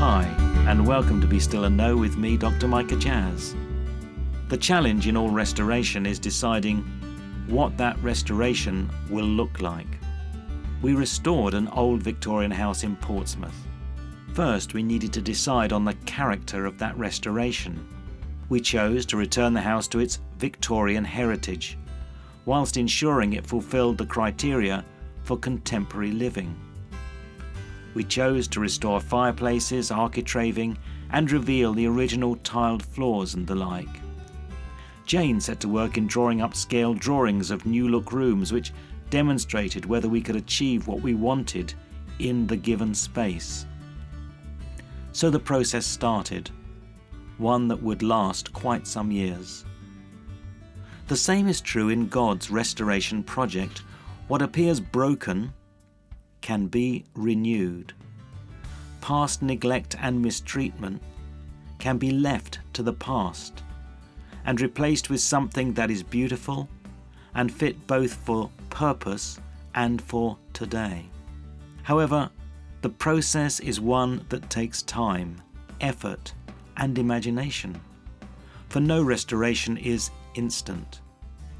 Hi, and welcome to Be Still and Know with me, Dr. Micah Jazz. The challenge in all restoration is deciding what that restoration will look like. We restored an old Victorian house in Portsmouth. First, we needed to decide on the character of that restoration. We chose to return the house to its Victorian heritage, whilst ensuring it fulfilled the criteria for contemporary living. We chose to restore fireplaces, architraving, and reveal the original tiled floors and the like. Jayne set to work in drawing up scale drawings of new-look rooms which demonstrated whether we could achieve what we wanted in the given space. So the process started, one that would last quite some years. The same is true in God's restoration project. What appears broken can be renewed. Past neglect and mistreatment can be left to the past and replaced with something that is beautiful and fit both for purpose and for today. However, the process is one that takes time, effort, and imagination, for no restoration is instant.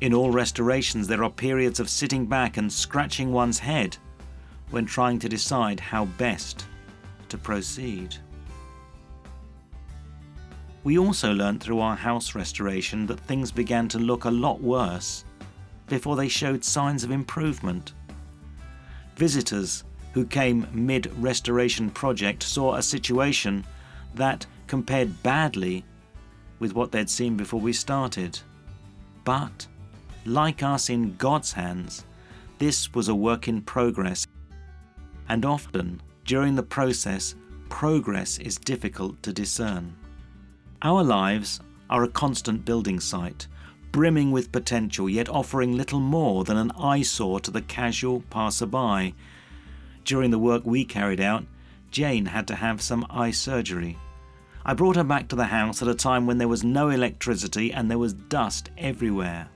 In all restorations, there are periods of sitting back and scratching one's head when trying to decide how best to proceed. We also learnt through our house restoration that things began to look a lot worse before they showed signs of improvement. Visitors who came mid-restoration project saw a situation that compared badly with what they'd seen before we started. But, like us in God's hands, this was a work in progress. And often, during the process, progress is difficult to discern. Our lives are a constant building site, brimming with potential, yet offering little more than an eyesore to the casual passerby. During the work we carried out, Jayne had to have some eye surgery. I brought her back to the house at a time when there was no electricity and there was dust everywhere.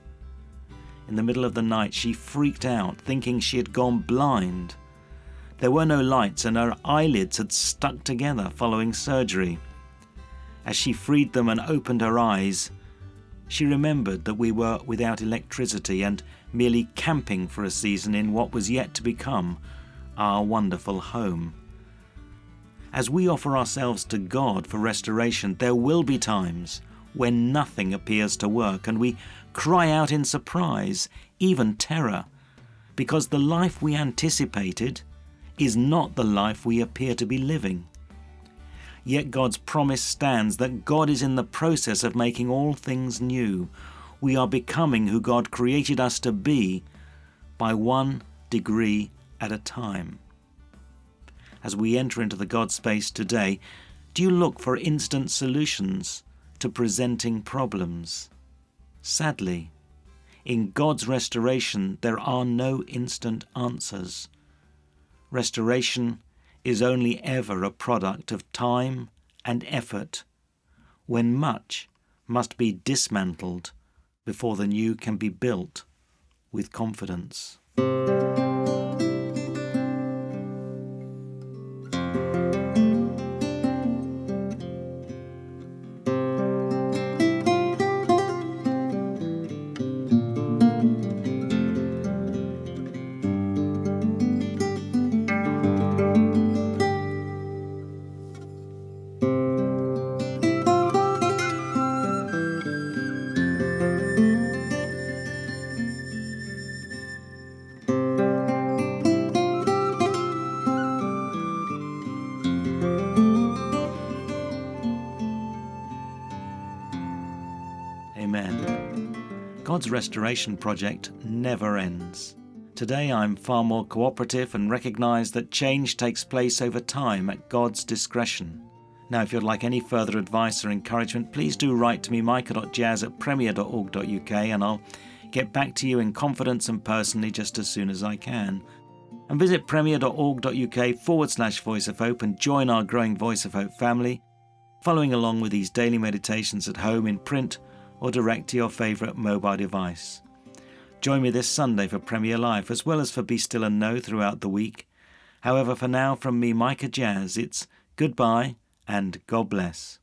In the middle of the night, she freaked out, thinking she had gone blind. There were no lights and her eyelids had stuck together following surgery. As she freed them and opened her eyes, she remembered that we were without electricity and merely camping for a season in what was yet to become our wonderful home. As we offer ourselves to God for restoration, there will be times when nothing appears to work and we cry out in surprise, even terror, because the life we anticipated is not the life we appear to be living. Yet God's promise stands that God is in the process of making all things new. We are becoming who God created us to be by 1 degree at a time. As we enter into the God space today, do you look for instant solutions to presenting problems? Sadly, in God's restoration, there are no instant answers. Restoration is only ever a product of time and effort, when much must be dismantled before the new can be built with confidence. Amen. God's restoration project never ends. Today I'm far more cooperative and recognise that change takes place over time at God's discretion. Now, if you'd like any further advice or encouragement, please do write to me, micah.jazz@premier.org.uk, and I'll get back to you in confidence and personally just as soon as I can. And visit premier.org.uk/Voice of Hope and join our growing Voice of Hope family, following along with these daily meditations at home in print or direct to your favourite mobile device. Join me this Sunday for Premier Life, as well as for Be Still and Know throughout the week. However, for now, from me, Micah Jazz, it's goodbye and God bless.